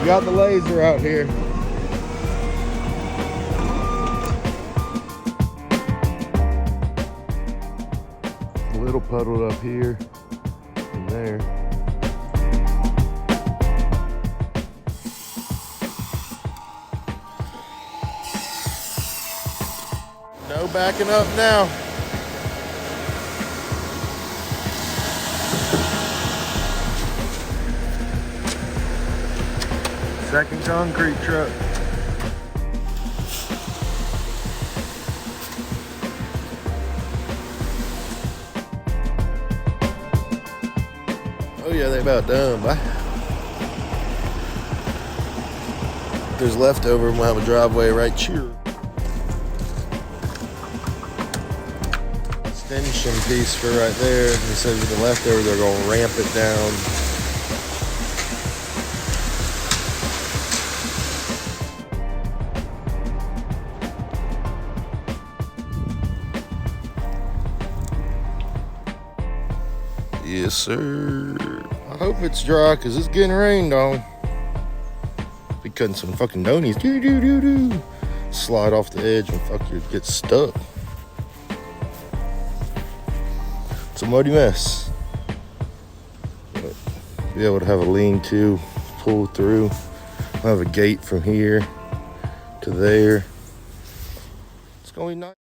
We got the laser out here. A little puddled up here and there. No backing up now. Second concrete truck. Oh yeah, they about done. Bye. If there's leftover, we'll have a driveway right here. Extension piece for right there. And he says with the leftover, they're gonna ramp it down. Yes, sir. I hope it's dry because it's getting rained on. Be cutting some fucking donies. Slide off the edge and fuck you get stuck. It's a muddy mess. But be able to have a lean-to, pull through. I have a gate from here to there. It's gonna be nice.